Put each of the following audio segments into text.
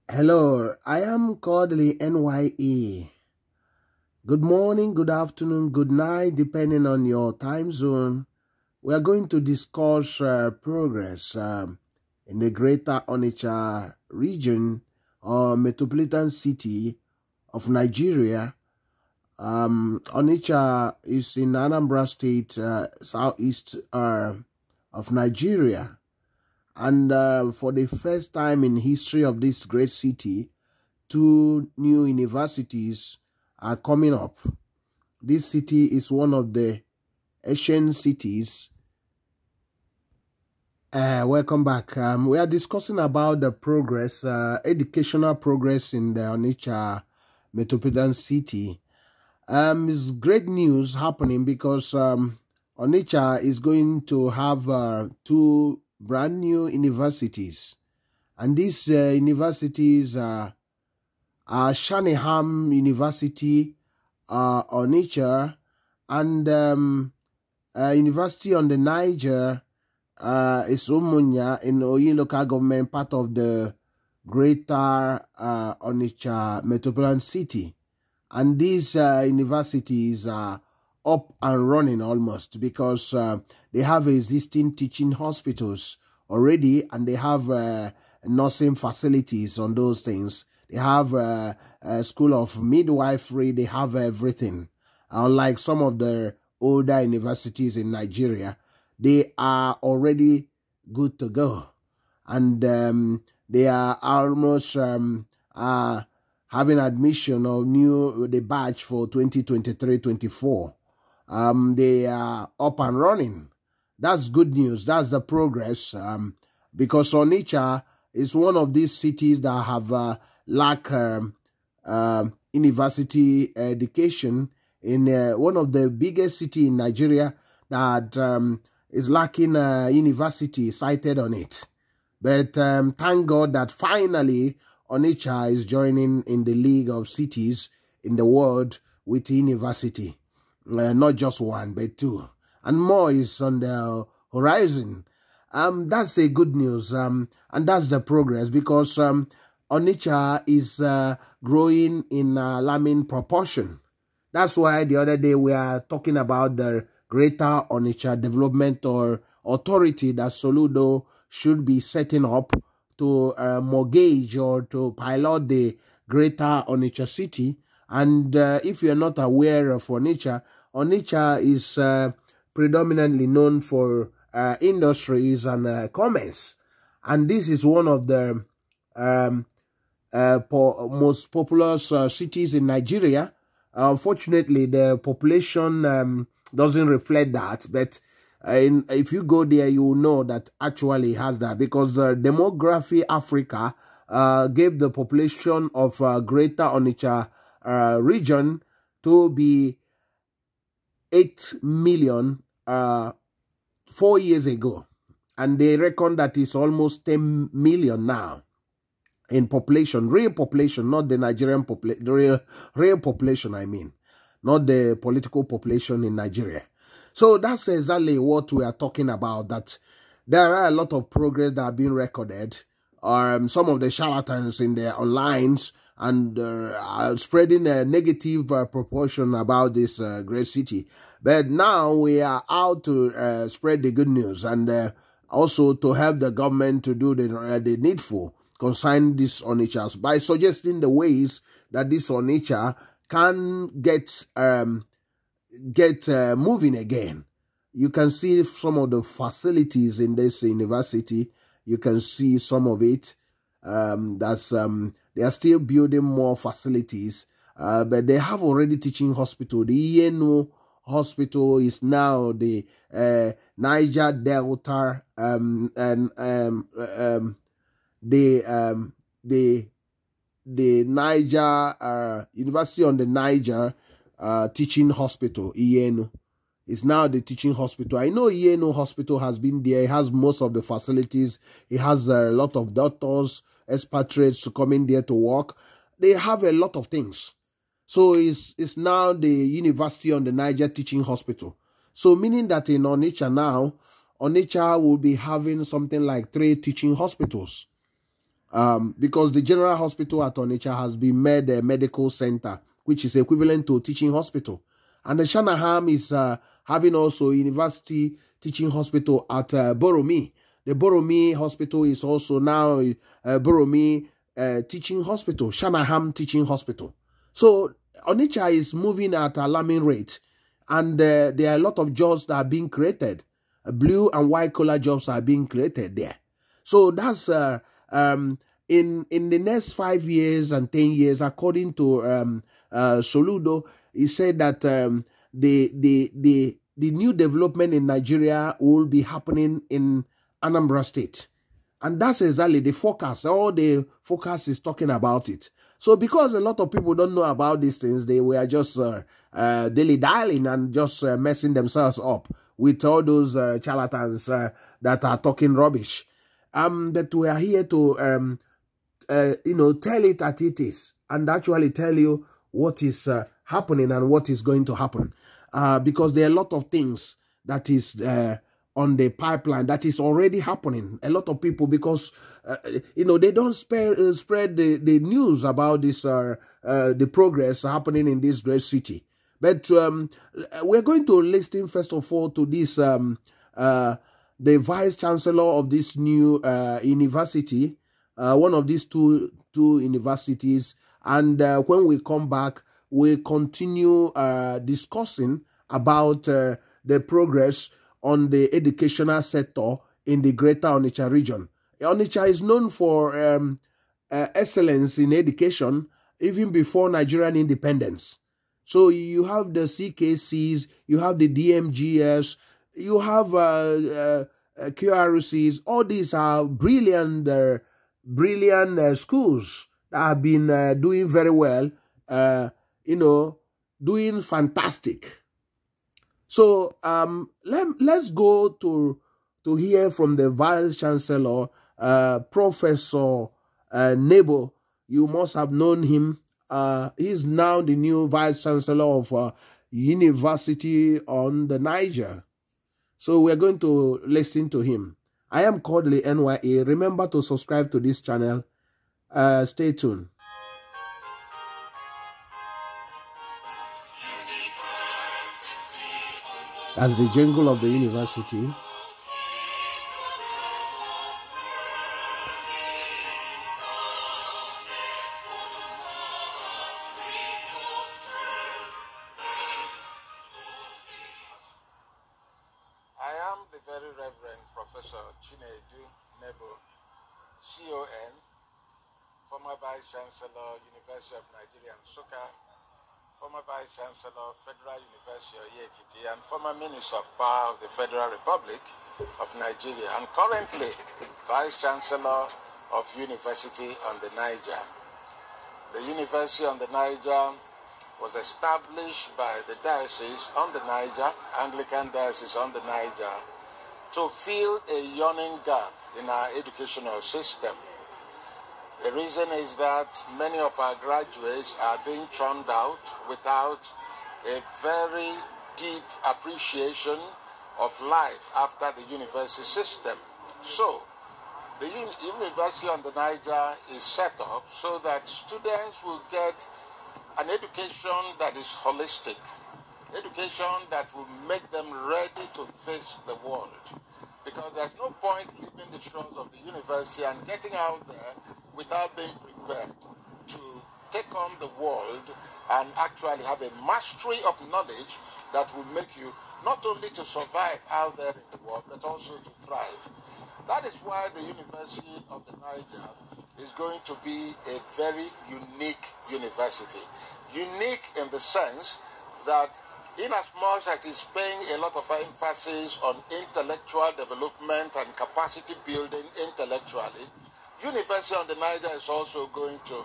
Hello, I am Kodili-nye. Good morning, good afternoon, good night, depending on your time zone. We are going to discuss progress in the greater Onitsha region or metropolitan city of Nigeria. Onitsha is in Anambra State, southeast of Nigeria. And for the first time in history of this great city, 2 new universities are coming up. This city is one of the Asian cities. Welcome back. We are discussing about the progress, educational progress in the Onitsha metropolitan city. It's great news happening because Onitsha is going to have 2 brand new universities. And these universities are Shaneham University, Onitsha, and University on the Niger is Umunya in Oyin local government, part of the greater Onitsha metropolitan city. And these universities are up and running almost because they have existing teaching hospitals already, and they have nursing facilities on those things. They have a school of midwifery. They have everything. Unlike some of the older universities in Nigeria, they are already good to go. And they are almost having admission of the batch for 2023-24. They are up and running. That's good news. That's the progress. Because Onitsha is one of these cities that have lack university education, in one of the biggest cities in Nigeria that is lacking university cited on it. But thank God that finally Onitsha is joining in the league of cities in the world with university. Not just 1, but 2. And more is on the horizon. That's a good news. And that's the progress, because Onitsha is growing in alarming proportion. That's why the other day we are talking about the Greater Onitsha Development or Authority that Soludo should be setting up to mortgage or to pilot the Greater Onitsha city. And if you're not aware of Onitsha, Onitsha is predominantly known for industries and commerce. And this is one of the most populous cities in Nigeria. Unfortunately, the population doesn't reflect that, but if you go there, you will know that actually has that, because the demography Africa gave the population of Greater Onitsha region to be 8 million 4 years ago, and they reckon that it's almost 10 million now in population, real population, not the Nigerian population, real population, I mean, not the political population in Nigeria. So that's exactly what we are talking about, that there are a lot of progress that are being recorded. Some of the charlatans in their online and are spreading a negative proportion about this great city. But now we are out to spread the good news, and also to help the government to do the needful concerning this Onitsha, by suggesting the ways that this Onitsha can get moving again. You can see some of the facilities in this university. You can see some of it. They are still building more facilities, but they have already teaching hospital. The Iyenu Hospital is now the Niger Delta the Niger University on the Niger teaching hospital. Iyenu is now the teaching hospital. I know Iyenu Hospital has been there. It has most of the facilities. It has a lot of doctors, expatriates to come in there to work. They have a lot of things. So it's now the University on the Niger teaching hospital. So meaning that in Onitsha now, Onitsha will be having something like 3 teaching hospitals. because the General Hospital at Onitsha has been made a medical center, which is equivalent to teaching hospital. And the Shanaham is having also university teaching hospital at Boromi. The Boromi Hospital is also now Boromi Teaching Hospital, Shanaham Teaching Hospital. So Onitsha is moving at alarming rate, and there are a lot of jobs that are being created. Blue and white collar jobs are being created there. So that's in the next 5 years and 10 years, according to Soludo, he said that the new development in Nigeria will be happening in Anambra State. And that's exactly the forecast. All the forecast is talking about it. So because a lot of people don't know about these things, they were just dilly-dallying and just messing themselves up with all those charlatans that are talking rubbish. But we are here to, tell it as it is and actually tell you what is happening and what is going to happen. Because there are a lot of things that is on the pipeline that is already happening. A lot of people, because they don't spread the news about this the progress happening in this great city. But we're going to listen first of all to this the vice chancellor of this new university, one of these two universities, and when we come back, we continue discussing about the progress on the educational sector in the greater Onitsha region. Onitsha is known for excellence in education even before Nigerian independence. So you have the CKCs, you have the DMGS, you have QRCs. All these are brilliant schools that have been doing very well, doing fantastic. So let's go to hear from the Vice Chancellor, Professor Nebo. You must have known him. He's now the new Vice Chancellor of University on the Niger. So we're going to listen to him. I am Kodili-nye. Remember to subscribe to this channel. Stay tuned. That's the jingle of the university. I am the very Reverend Professor Chinedu Nebo, CON, former Vice Chancellor, University of Nigeria, Nsukka, former Vice Chancellor, Federal University of Ekiti, and former Minister of Power of the Federal Republic of Nigeria, and currently Vice Chancellor of University on the Niger. The University on the Niger was established by the Diocese on the Niger, Anglican Diocese on the Niger, to fill a yawning gap in our educational system. The reason is that many of our graduates are being churned out without a very deep appreciation of life after the university system. So, the University on the Niger is set up so that students will get an education that is holistic, education that will make them ready to face the world. Because there's no point leaving the shores of the university and getting out there without being prepared to take on the world and actually have a mastery of knowledge that will make you not only to survive out there in the world, but also to thrive. That is why the University of the Niger is going to be a very unique university. Unique in the sense that in as much as it's paying a lot of emphasis on intellectual development and capacity building intellectually, University on the Niger is also going to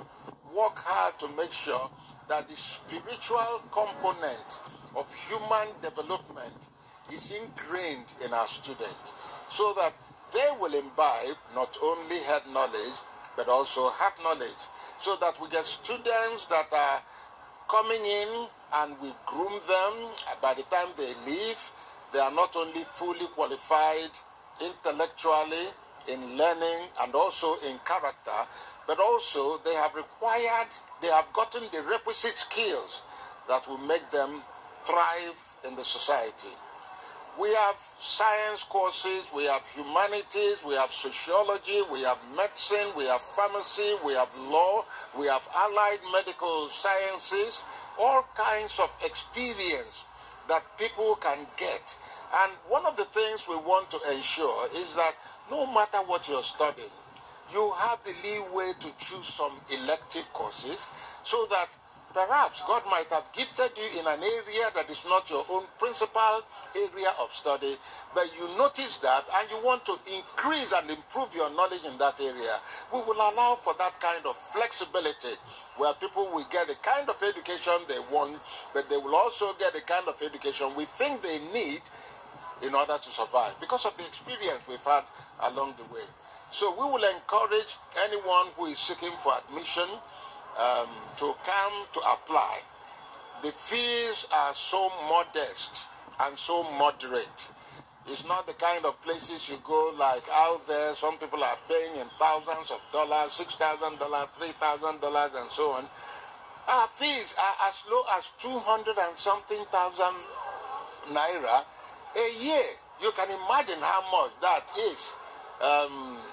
work hard to make sure that the spiritual component of human development is ingrained in our students, so that they will imbibe not only head knowledge, but also heart knowledge, so that we get students that are coming in and we groom them. By the time they leave, they are not only fully qualified intellectually, in learning and also in character, but also they have gotten the requisite skills that will make them thrive in the society. We have science courses, we have humanities, we have sociology, we have medicine, we have pharmacy, we have law, we have allied medical sciences, all kinds of experience that people can get. And one of the things we want to ensure is that no matter what you're studying, you have the leeway to choose some elective courses so that perhaps God might have gifted you in an area that is not your own principal area of study, but you notice that and you want to increase and improve your knowledge in that area. We will allow for that kind of flexibility where people will get the kind of education they want, but they will also get the kind of education we think they need in order to survive because of the experience we've had along the way. So we will encourage anyone who is seeking for admission to come to apply. The fees are so modest and so moderate. It's not the kind of places you go like out there. Some people are paying in thousands of dollars, $6,000, $3,000, and so on. Our fees are as low as 200 and something thousand naira a year. You can imagine how much that is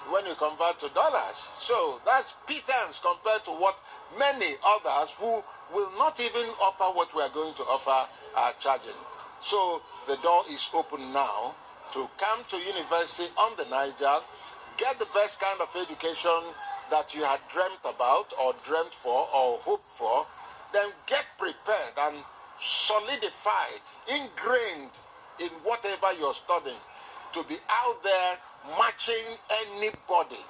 when you convert to dollars. So that's pittance compared to what many others who will not even offer what we are going to offer are charging. So the door is open now to come to university on the Niger, get the best kind of education that you had dreamt about or dreamt for or hoped for, then get prepared and solidified, ingrained in whatever you're studying, to be out there matching anybody.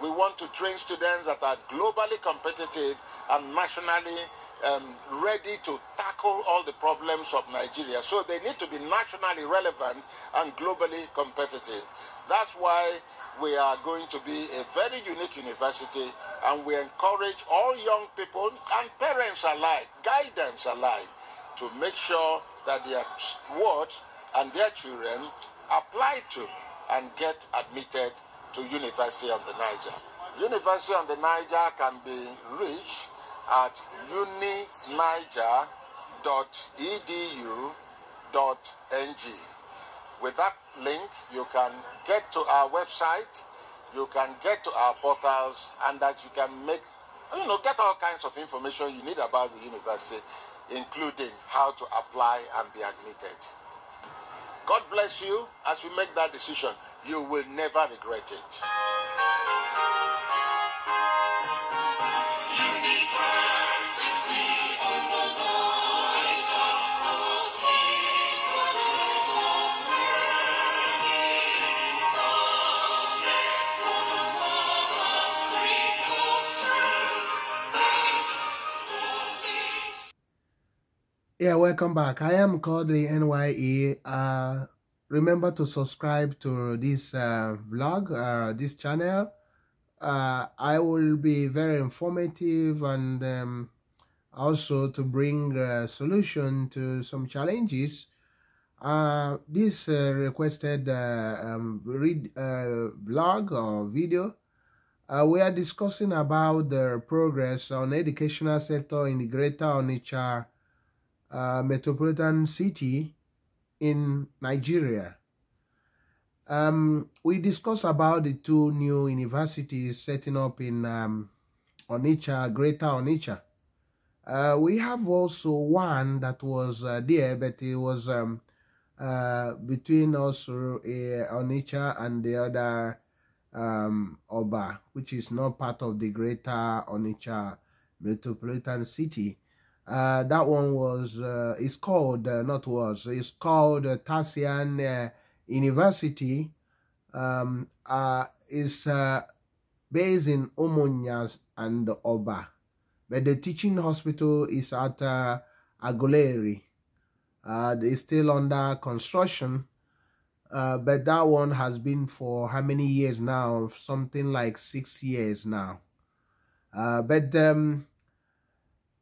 We want to train students that are globally competitive and nationally ready to tackle all the problems of Nigeria. So they need to be nationally relevant and globally competitive. That's why we are going to be a very unique university, and we encourage all young people and parents alike, guidance alike, to make sure that their ward and their children apply to and get admitted to University on the Niger. University on the Niger can be reached at uniniger.edu.ng. With that link, you can get to our website, you can get to our portals, and that you can make, get all kinds of information you need about the university, including how to apply and be admitted. God bless you as you make that decision. You will never regret it. Yeah, welcome back. I am Kodili-nye. Remember to subscribe to this vlog, this channel. I will be very informative and also to bring a solution to some challenges. This requested vlog or video, we are discussing about the progress on educational sector in the Greater Onitsha metropolitan city in Nigeria. We discussed about the two new universities setting up in Onitsha, Greater Onitsha. We have also one that was there, but it was between also Onitsha and the other Oba, which is not part of the Greater Onitsha metropolitan city. That one was, it's called, it's called Tarsian University. It's based in Omonyas and Oba. But the teaching hospital is at Aguleri. It's still under construction. But that one has been for how many years now? Something like 6 years now.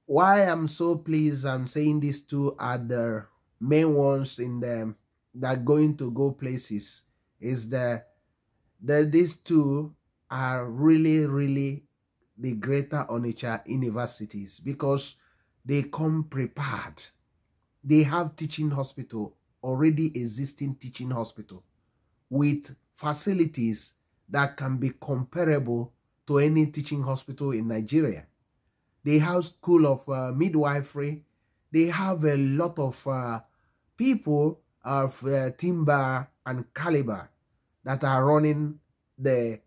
Why I'm so pleased I'm saying these two are the main ones in them that are going to go places is the these two are really, really the greater Onitsha universities because they come prepared. They have teaching hospital, already existing teaching hospital with facilities that can be comparable to any teaching hospital in Nigeria. They have school of midwifery. They have a lot of people of timber and caliber that are running the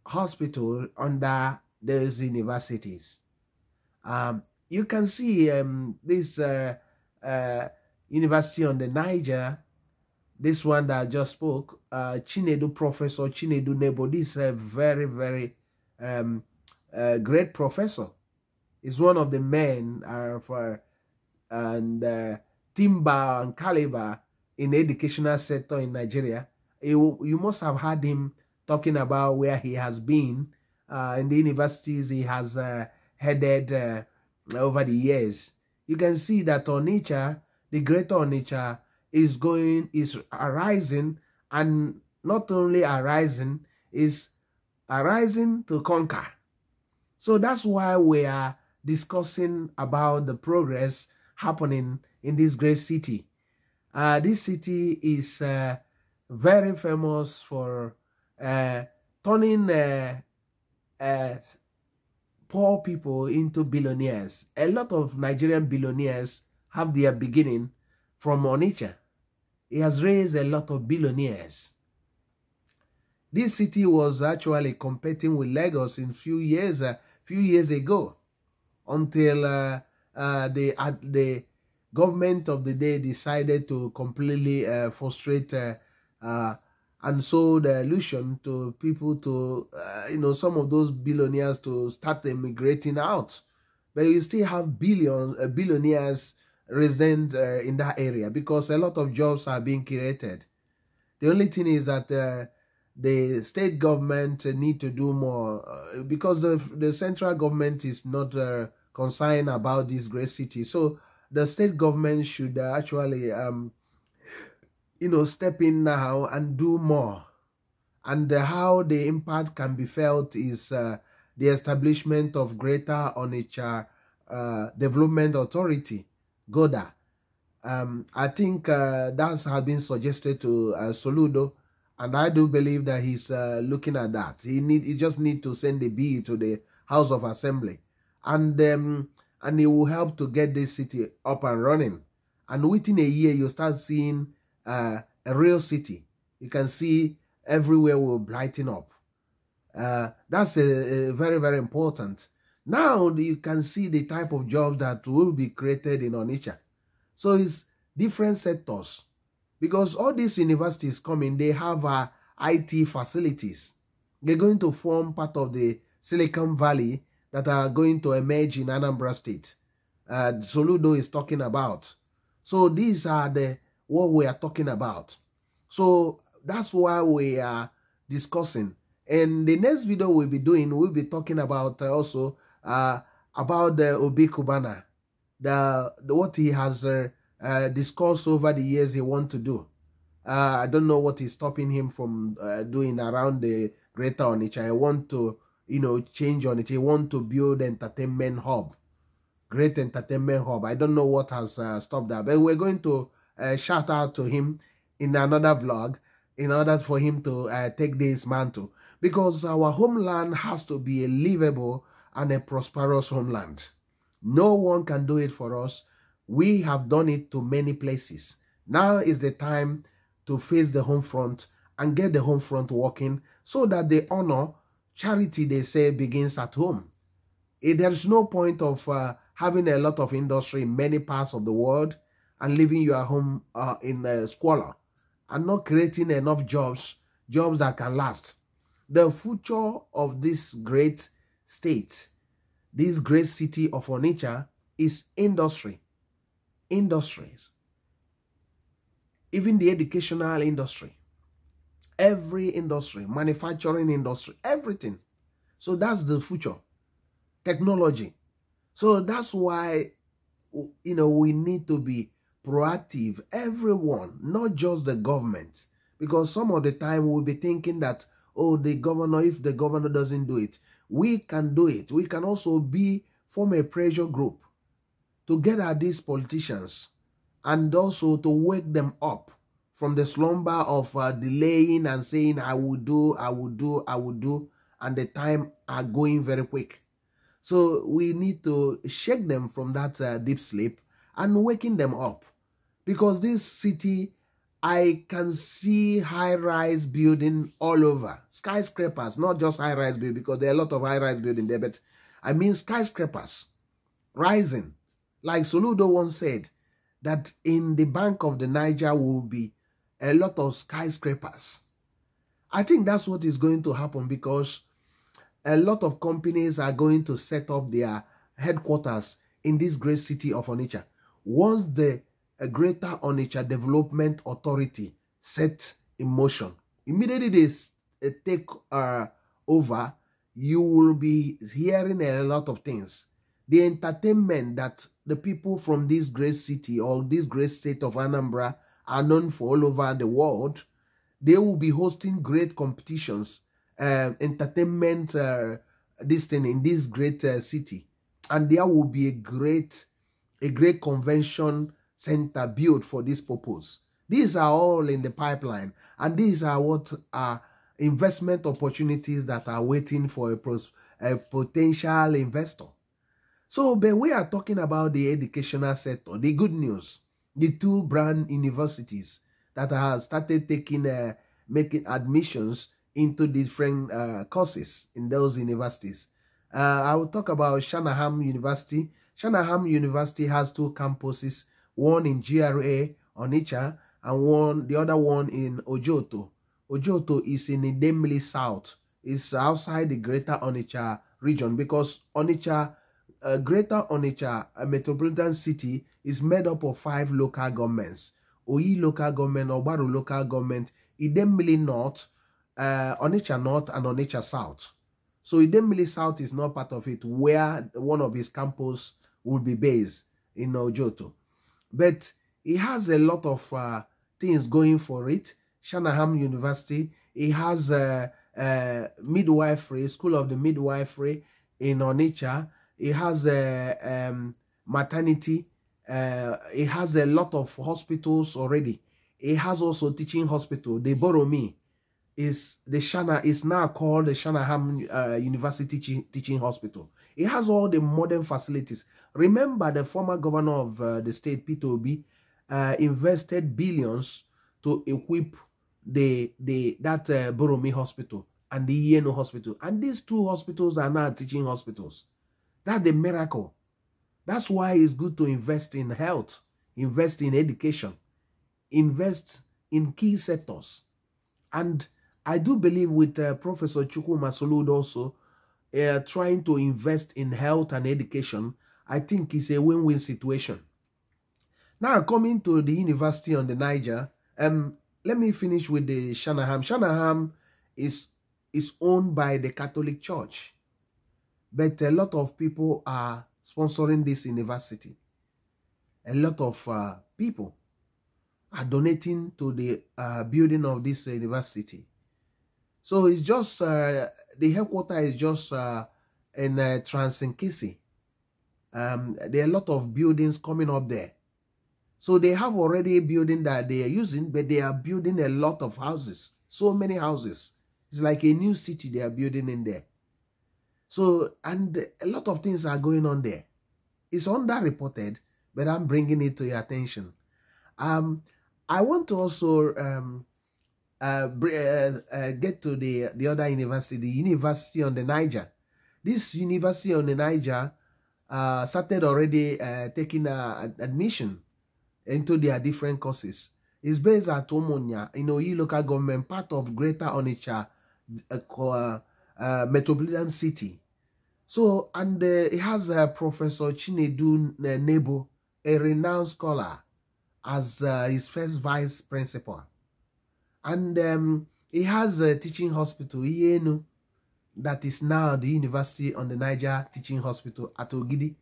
hospital under those universities. You can see this university on the Niger, this one that I just spoke, Professor Chinedu Nebo. This is a very, very great professor. He's one of the men for timber and caliber in the educational sector in Nigeria. You must have heard him talking about where he has been in the universities he has headed over the years. You can see that Onitsha, the greater Onitsha, is arising, and not only arising, is arising to conquer. So that's why we are discussing about the progress happening in this great city. This city is very famous for turning poor people into billionaires. A lot of Nigerian billionaires have their beginning from Onitsha. It has raised a lot of billionaires. This city was actually competing with Lagos in few years ago, until the government of the day decided to completely frustrate and sold the illusion to people to, some of those billionaires to start immigrating out. But you still have billionaires resident in that area because a lot of jobs are being created. The only thing is that the state government need to do more because the central government is not concerned about this great city. So the state government should actually step in now and do more. And how the impact can be felt is the establishment of Greater Onitsha Development Authority, GODA. I think that has been suggested to Soludo, and I do believe that he's looking at that. He just need to send a bill to the House of Assembly, and it will help to get this city up and running. And within a year, you start seeing a real city. You can see everywhere will brighten up. That's a very, very important. Now you can see the type of jobs that will be created in Onitsha. So it's different sectors, because all these universities coming, they have IT facilities. They're going to form part of the Silicon Valley that are going to emerge in Anambra State. Soludo is talking about. So these are what we are talking about. So that's why we are discussing. And the next video we'll be doing, we'll be talking about also about the Obi Kubana, what he has discussed over the years he wants to do. I don't know what is stopping him from doing around the Greater Onitsha. I want to, change on it. He want to build entertainment hub, great entertainment hub. I don't know what has stopped that, but we're going to shout out to him in another vlog in order for him to take this mantle, because our homeland has to be a livable and a prosperous homeland. No one can do it for us. We have done it to many places. Now is the time to face the home front and get the home front working, so that the honor, charity, they say, begins at home. There's no point of having a lot of industry in many parts of the world and leaving your home in squalor and not creating enough jobs that can last. The future of this great state, this great city of Onitsha, is industry. Industries. Even the educational industry. Every industry, manufacturing industry, everything. So that's the future. Technology. So that's why, we need to be proactive. Everyone, not just the government. Because some of the time we'll be thinking that, oh, the governor, if the governor doesn't do it, we can do it. We can also form a pressure group to get at these politicians and also to wake them up from the slumber of delaying and saying, I will do, and the time are going very quick. So we need to shake them from that deep sleep and waking them up. Because this city, I can see high-rise building all over. Skyscrapers, not just high-rise building, because there are a lot of high-rise building there, but I mean skyscrapers rising. Like Soludo once said, that in the bank of the Niger will be a lot of skyscrapers. I think that's what is going to happen, because a lot of companies are going to set up their headquarters in this great city of Onitsha. Once the Greater Onitsha Development Authority set in motion, immediately they take over, you will be hearing a lot of things. The entertainment that the people from this great city or this great state of Anambra are known for all over the world, they will be hosting great competitions, entertainment, this thing in this great city, and there will be a great convention center built for this purpose. These are all in the pipeline, and these are what are investment opportunities that are waiting for a potential investor. So, but we are talking about the educational sector. The good news, the two brand universities that have started making admissions into different courses in those universities. I will talk about Shanahan University. Shanahan University has two campuses, one in GRA, Onitsha, and the other one in Ojoto. Ojoto is in Idemili South. It's outside the Greater Onitsha region, because Onitsha, Greater Onitsha metropolitan city is made up of 5 local governments: Oyi local government, Obaru local government, Idemili North, Onitsha North, and Onitsha South. So Idemili South is not part of it, where one of his campus will be based in Ojoto. But it has a lot of things going for it. Shanahan University, it has midwifery, School of the Midwifery in Onitsha. It has maternity. It has a lot of hospitals already. It has also teaching hospital. The Boromi is now called the Shanahan University Teaching Hospital. It has all the modern facilities. Remember, the former governor of the state, Peter Obi, invested billions to equip that Boromi Hospital and the Yeno Hospital. And these two hospitals are now teaching hospitals. That's the miracle. That's why it's good to invest in health, invest in education, invest in key sectors. And I do believe with Professor Chukwuma Soludo also trying to invest in health and education, I think it's a win-win situation. Now, coming to the University on the Niger, let me finish with the Shanahan. Shanahan is owned by the Catholic Church, but a lot of people are sponsoring this university. A lot of people are donating to the building of this university. So it's just, the headquarters is just in Transinkisi. There are a lot of buildings coming up there. So they have already a building that they are using, but they are building a lot of houses. So many houses. It's like a new city they are building in there. So, and a lot of things are going on there. It's underreported, but I'm bringing it to your attention. I want to also get to the other university, the University on the Niger. This University on the Niger started already taking admission into their different courses. It's based at Omonia, in Oyi local government, part of Greater Onitsha metropolitan city. So, and it has Professor Chinedu Nebo, a renowned scholar, as his first vice principal. And it has a teaching hospital, Yenu, that is now the University on the Niger Teaching Hospital at Ogidi,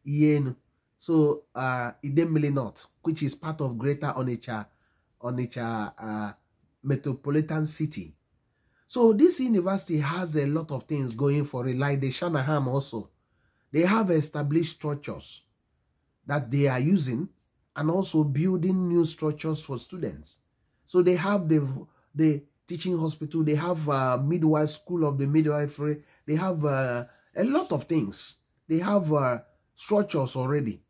Yenu. So, Idemili North, which is part of Greater Onitsha metropolitan city. So this university has a lot of things going for it, like the Shanahan also. They have established structures that they are using and also building new structures for students. So they have the teaching hospital, they have midwife school of the midwifery, they have a lot of things. They have structures already,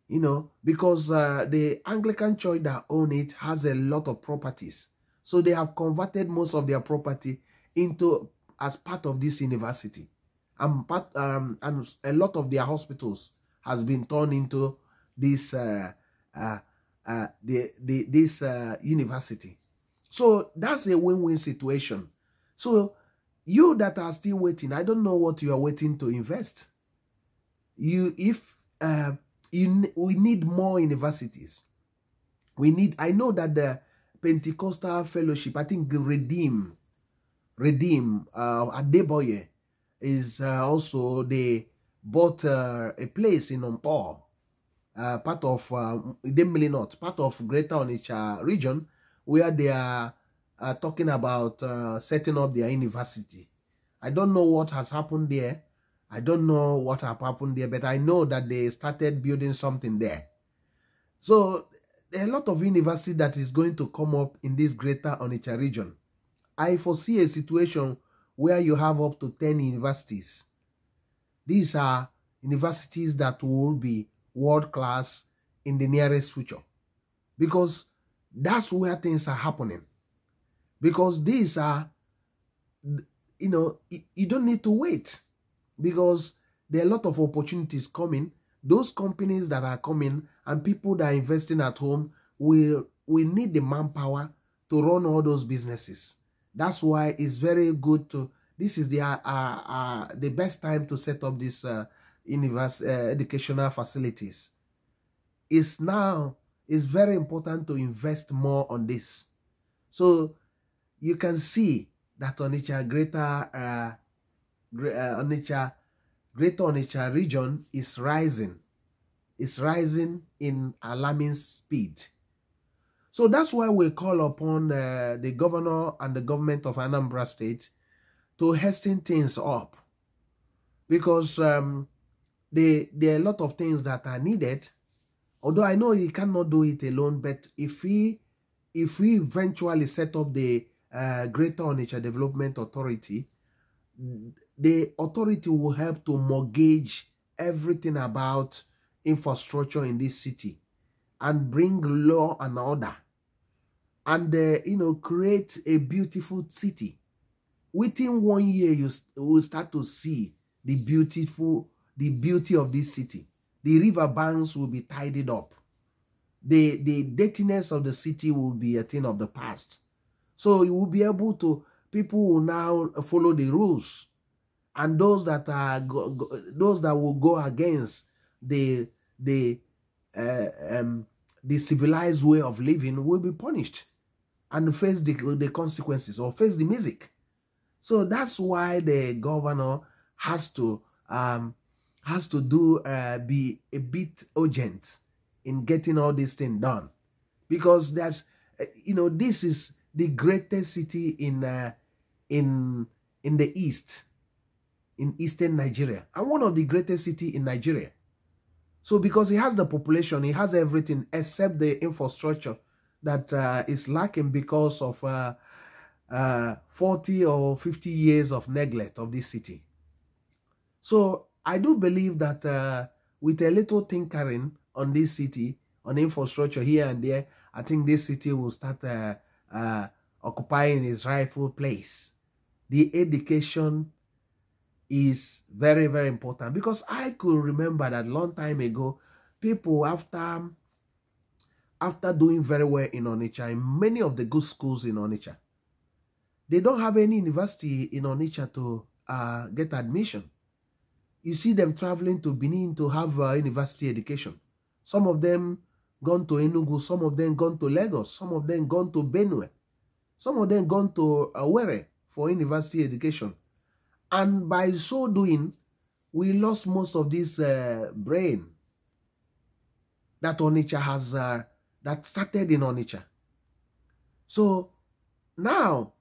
you know, because the Anglican church that own it has a lot of properties. So they have converted most of their property into as part of this university. And a lot of their hospitals has been turned into this university. So that's a win-win situation. So you that are still waiting, I don't know what you are waiting to invest. We need more universities. I know that the Pentecostal Fellowship, I think Redeem Adeboye is also, they bought a place in Ompo, part of Idemili North, part of Greater Onitsha region, where they are talking about setting up their university. I don't know what has happened there. I don't know what has happened there, but I know that they started building something there. So there are a lot of university that is going to come up in this Greater Onitsha region. I foresee a situation where you have up to 10 universities. These are universities that will be world-class in the nearest future, because that's where things are happening. Because these are, you know, you don't need to wait, because there are a lot of opportunities coming. Those companies that are coming and people that are investing at home will need the manpower to run all those businesses. That's why it's very good to, this is the best time to set up these educational facilities. It's very important to invest more on this. So you can see that Onitsha, Greater Onitsha region is rising. It's rising in alarming speed. So that's why we call upon the governor and the government of Anambra State to hasten things up. Because there are a lot of things that are needed. Although I know he cannot do it alone, but if we eventually set up the Greater Onitsha Development Authority, the authority will help to mortgage everything about infrastructure in this city and bring law and order, and you know, create a beautiful city. Within 1 year, you will start to see the beauty of this city. The river banks will be tidied up. The dirtiness of the city will be a thing of the past. So you will be able to, people will now follow the rules, and those that are those that will go against the civilized way of living will be punished and face the consequences, or face the music. So that's why the governor has to be a bit urgent in getting all this thing done, because that's you know, this is the greatest city in the east, in eastern Nigeria, and one of the greatest city in Nigeria. So because it has the population, it has everything except the infrastructure that is lacking because of 40 or 50 years of neglect of this city. So I do believe that with a little tinkering on this city, on infrastructure here and there, I think this city will start occupying its rightful place. The education is very, very important, because I could remember that long time ago, people after doing very well in Onitsha, in many of the good schools in Onitsha, they don't have any university in Onitsha to get admission. You see them traveling to Benin to have university education. Some of them gone to Enugu, some of them gone to Lagos, some of them gone to Benue, some of them gone to Owerri for university education. And by so doing, we lost most of this brain that Onitsha has, that started in Onitsha. So now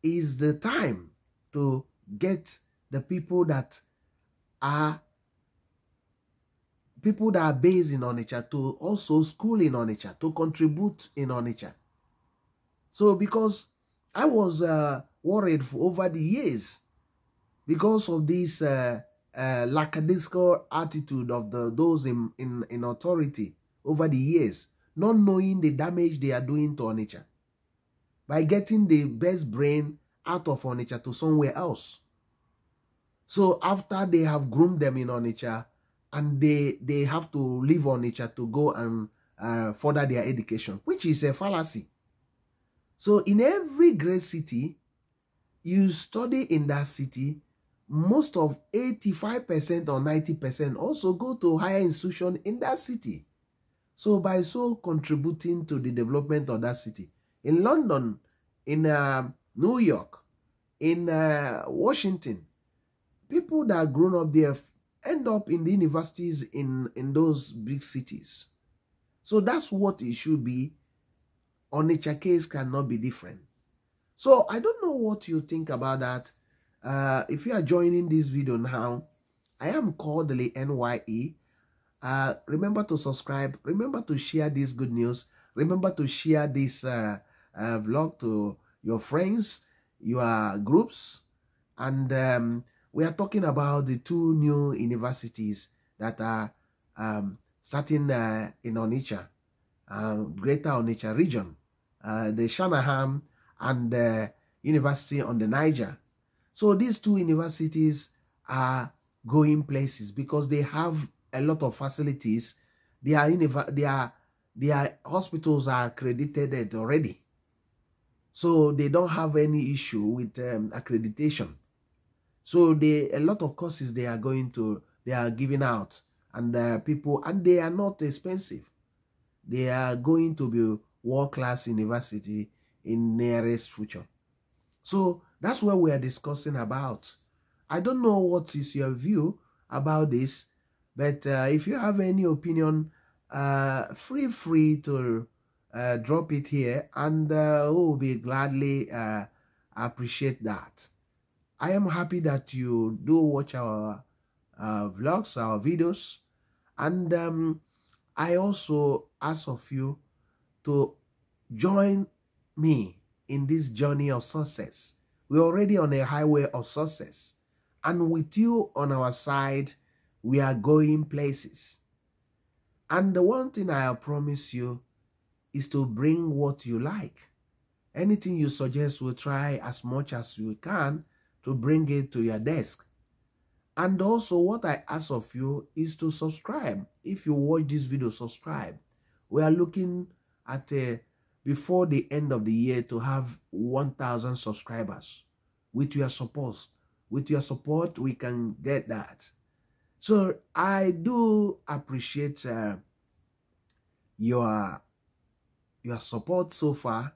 is the time to get the people that are based in Onitsha to also school in Onitsha, to contribute in Onitsha. So because I was worried over the years because of this lackadaisical attitude of those in authority over the years, not knowing the damage they are doing to Onitsha by getting the best brain out of Onitsha to somewhere else. So after they have groomed them in Onitsha, and they have to leave Onitsha to go and further their education, which is a fallacy. So in every great city, you study in that city, most of 85% or 90% also go to higher institution in that city. So by so contributing to the development of that city, in London, in New York, in Washington, people that are grown up there end up in the universities in those big cities. So that's what it should be. Onitsha case cannot be different. So I don't know what you think about that. If you are joining this video now, I am Kodili-nye. Remember to subscribe. Remember to share this good news. Remember to share this vlog to your friends, your groups. And we are talking about the 2 new universities that are starting in Onitsha, Greater Onitsha region, the Shanahan and the University on the Niger. So these 2 universities are going places because they have a lot of facilities. Their hospitals are accredited already. So they don't have any issue with accreditation. So a lot of courses they are giving out, and people, and they are not expensive. They are going to be world-class university in nearest future. So that's what we are discussing about. I don't know what is your view about this, but if you have any opinion, feel free to drop it here, and we will be gladly appreciate that. I am happy that you do watch our vlogs, our videos, and I also ask of you to join me in this journey of success. We're already on a highway of success, and with you on our side, we are going places. And the one thing I promise you is to bring what you like. Anything you suggest, we'll try as much as we can to bring it to your desk. And also what I ask of you is to subscribe. If you watch this video, subscribe. We are looking at before the end of the year to have 1,000 subscribers. With your support, we can get that. So I do appreciate your support so far.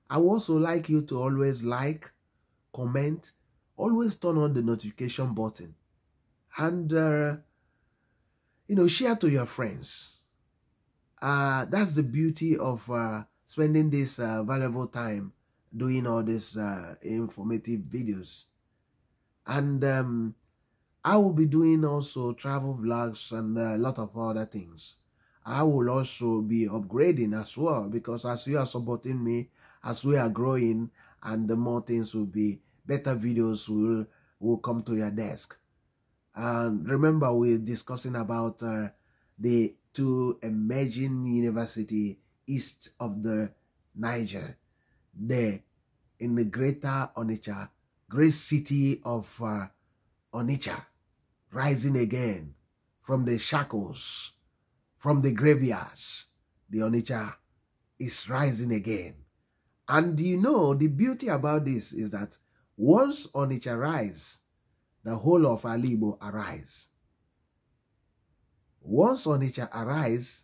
I would also like you to always like, comment, always turn on the notification button, and share to your friends. That's the beauty of spending this valuable time doing all these informative videos. And I will be doing also travel vlogs and a lot of other things. I will also be upgrading as well, because as you are supporting me, as we are growing, and the more things will be, better videos will come to your desk. And remember, we're discussing about the 2 emerging university east of the Niger, there in the Greater Onitsha, great city of Onitsha, rising again from the shackles, from the graveyards. The Onitsha is rising again. And the beauty about this is that once Onitsha rise, the whole of Alibo arise. Once Onitsha arise,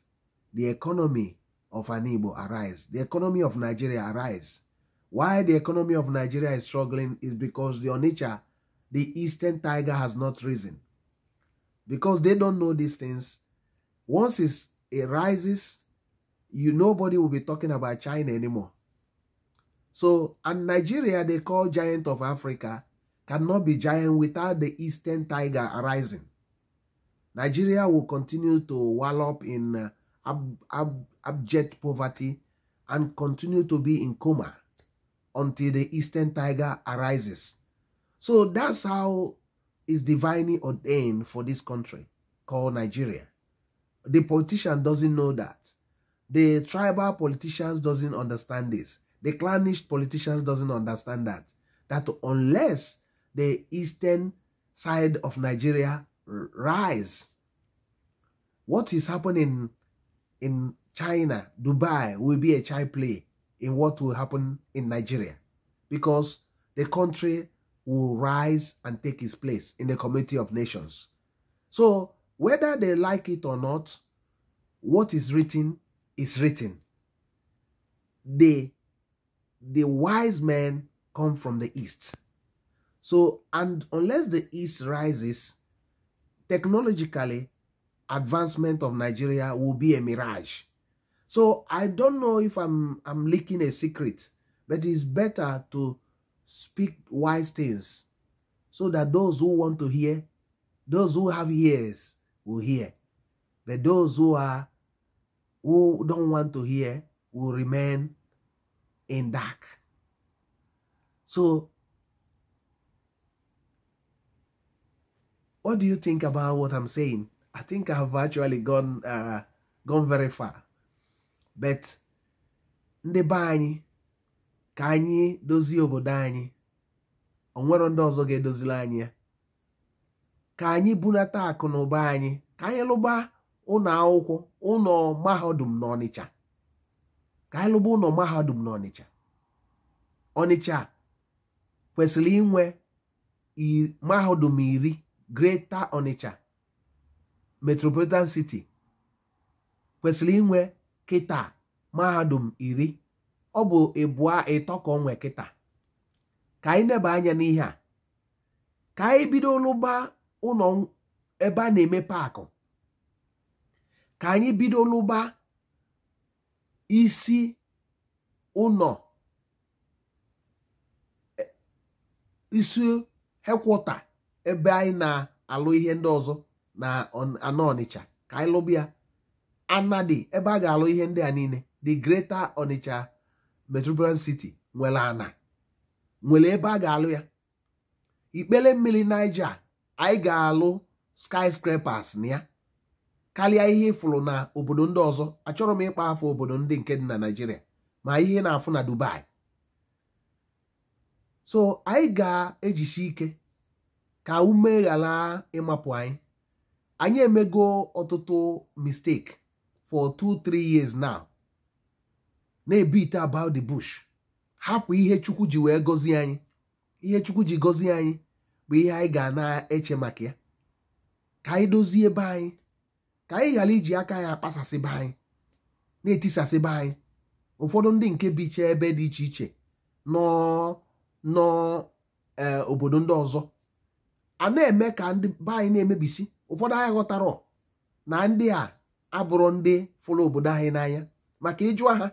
the economy of Anibo arise. The economy of Nigeria arise. Why the economy of Nigeria is struggling is because the Onitsha, the Eastern Tiger, has not risen. Because they don't know these things. Once it rises, nobody will be talking about China anymore. So, and Nigeria, they call giant of Africa, cannot be giant without the Eastern Tiger arising. Nigeria will continue to wallop in abject poverty and continue to be in coma until the Eastern Tiger arises. So that's how it's divinely ordained for this country called Nigeria. The politician doesn't know that. The tribal politicians doesn't understand this. The clannish politicians doesn't understand that. That unless the eastern side of Nigeria rise, what is happening in China, Dubai, will be a child play in what will happen in Nigeria, because the country will rise and take its place in the community of nations. So whether they like it or not, what is written is written. The wise men come from the east. So, and unless the east rises, technologically, advancement of Nigeria will be a mirage. So I don't know if I'm leaking a secret, but it's better to speak wise things so that those who want to hear, those who have ears will hear. But those who don't want to hear will remain in dark. So what do you think about what I'm saying? I think I've actually gone very far. But ndị be anyị ka anyị dozie obodo anyị, onwero ndị ọzọ ga-edozili anyị ya. Ka anyị bunata akụ na ụba anyị, ka anyị lụba ụlọ akwụkwọ, ụlọ mahadum n'Onitsha. Ka anyị lụba ụlọ mahadum n'Onitsha. Onitsha kwesịrị inwe mahadum 10, Greater Onitsha Metropolitan City kwesịrị inwe kịta mahadum 10. Ọ bụ ịbụa ịtọ ka onwe kịta. Ka anyị neba anya n'ihe a. Ka anyị bido lụba ụlọ ebe a na-eme paakụ. Ka anyị bido lụba isi ụlọ, isi hekwọta ebe anyị na-alụ ihe ndị ọzọ na Onitsha. Ka anyị lụba ya. Anadi ebe a ga-alụ ihe ndị a niile. The Greater Onitsha Metropolitan City nwere ana, nwere ebe a ga-alụ ya. Ikpele mmiri Niger, anyị ga-alụ skyscrapers na ya karịa ihe ịfụrụ na obodo ndị ọzọ. Achọrọ m ịkpa afọ obodo ndị nke dị na Nigeria ma ihe na-afụ na Dubai. So anyị ga-ejisi ike ka ume ghara ịmapụ anyị. Anyị emego ọtụtụ mistake for 2-3 years now. Na-beat about the bush. Hapụ ihe Chukwu ji wee gọzie anyị. Ihe Chukwu ji gọzie anyị bụ ihe anyị ga na-eche maka ya. Ka anyị dozie ebe anyị. Ka anyị ghara iji aka ya akpasasị be anyị, na-etisasị be anyị. Ụfọdụ ndị nke biche ebe dị iche iche obodo ndị ọzọ a na-eme ka ndị be anyị na-emebisi. Ụfọdụ anyị ghọtara na ndị a abụrụ ndị fụrụ obodo anyị n'anya, maka ịjụa ha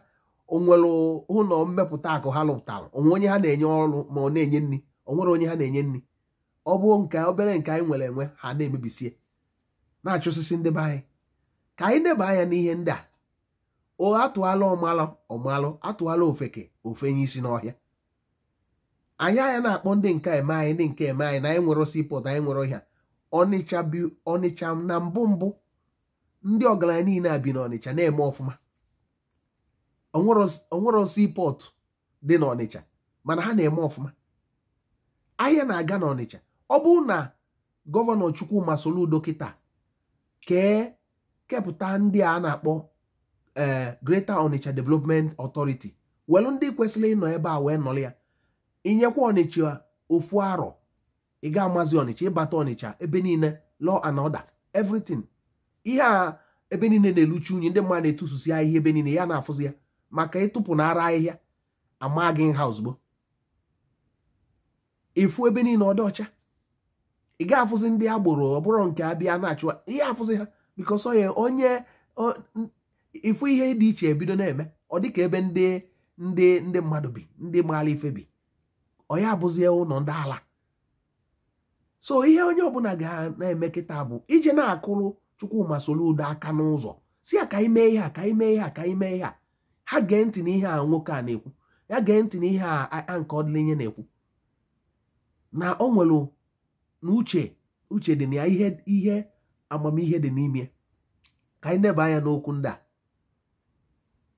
onwere ụlọ mmepụta akụ ha lụpụtara, onwe onye ha na-enye ọrụ ma ọ na-enye nri, onwere onye ha na-enye nri. Ọ bụ nke obere nke anyị nwere enwe ha na-emebisie, na-achụsịsị ndị be anyị. Ka anyị neba anya n'ihe ndị a. O atụala ọmalụ, atụala ofeke ofenye isi n'ọhịa. Anyị anya na-akpọ ndị nke eme anyị, ndị nke eme anyị, na anyị nwere seaport, anyị nwere ọhịa. Onitsha na mbụ ndị ọgaranya niile a bi n'Onitsha na-eme ọfụma. Onwero seaport dị n'Onitsha, mana ha na-eme ọfụma. Ahịa na-aga n'Onitsha. Ọ bụrụ na gọvanọ Chukwuma Soludo kịta kepụta ndị a na-akpọ Greater Onitsha Development Authority, welu ndị kwesịrị ịnọ ebe a wee nọrọ ya. Inyekwa Onitsha ofu arọ, ị ga-amazi Onitsha, ịbata Onitsha, ebe niile law and order, everything. Ihe a ebe niile na-eluchi unyi, ndị mmadụ na-etususi ahịhịa ebe niile, ya na-afụzi ya. Maka ịtụpụ na ara ahịhịa ama gị nha ozugbo. Ifu ebe niile ọ dị ọcha. Ị ga-afụzi ndị agboro, ọ bụrụ nke abịa na-achụ ihe afụzi ha, because onye ifu ihe dị iche ebido na-eme. Ọ dị ka ebe ndị ndị mmadụ bi ndị maara ife bi ọ ya abụzie ụlọ ndị ala. So ihe onye ọbụla ga na-eme kịta bụ ije na-akụrụ Chukwuma Soludo aka n'ụzọ si ya ka ime ihe a ka ime ihe a ka ime ihe a. Ha gee ntị n'ihe a nwoke a na-ekwu, ya gee ntị n'ihe a nke Kodili-nye na-ekwu na o nwere na uche dị na ya, ihe amamihe dị n'ime. Ka anyị neba anya n'okwu ndị a.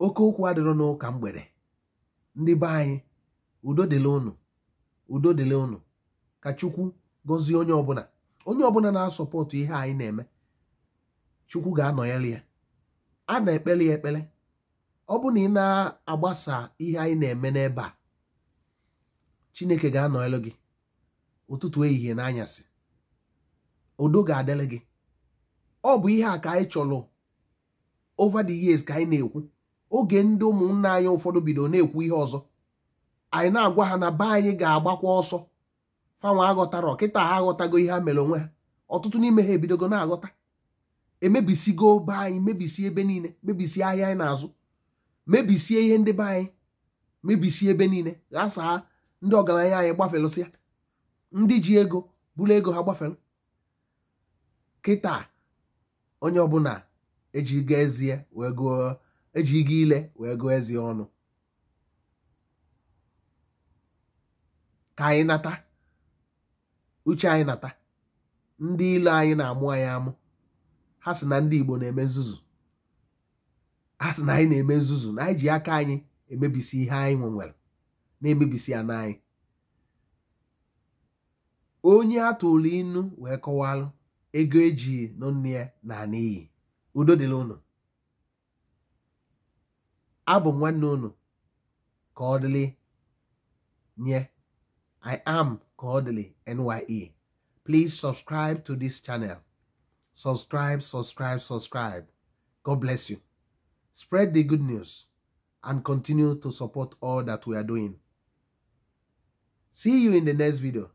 Oke okwu adịrọ n'ụka mgbede. Ndị be anyị, udo dịla unu, udo dịla unu. Ka Chukwu gọzie onye ọbụla na-asọpọtụ ihe anyị na-eme. Chukwu ga-anọnyere ya. A na-ekpele ya ekpele. Ọ bụ na ị na-agbasa ihe anyị na-eme n'ebe a, Chineke ga-anọnyere gị ụtụtụ ehihie na anyasị. Udo ga-adịrị gị. Ọ bụ ihe a ka anyị chọrọ over the years ka anyị na-ekwu. Oge ndị ụmụnna anyị ụfọdụ bido na-ekwu ihe ọzọ, anyị na-agwa ha na be anyị ga-agbakwa ọsọ. Fanwa aghọtara ọkịta ha aghọtago ihe ha mere onwe ha. Ọtụtụ n'ime ha ebidogo na-aghọta. Emebisigo be anyị, mebisie ebe niile, mebisie ahịa anyị na-azụ, mebisie ihe ndị be anyị, mebisie ebe niile. Ghasaa ndị ọgaranya anyị gbafelụsịa. Ndị ji ego buru ego ha gbafere. Kịta onye ọbụla ejigo ezie wee gụọ, ejigo ile wee gụọ ezie ọnụ. Ka anyị nata, uche anyị nata. Ndị ile anyị na-amụ anyị amụ. Ha sị na ndị Igbo na-eme nzuzu. Ha sị na anyị na-eme nzuzu, na anyị ji aka anyị emebisi ihe anyị nwere, na-emebisi ya n'anyị. Onye atụrụ inu wee kọwalụ ego eji nọ nne ya na n'iyi. Udo dịla unu. Abụ m nwanne unu Kodili-nye. I am Kodili-nye. Please subscribe to this channel. Subscribe. God bless you. Spread the good news and continue to support all that we are doing. See you in the next video.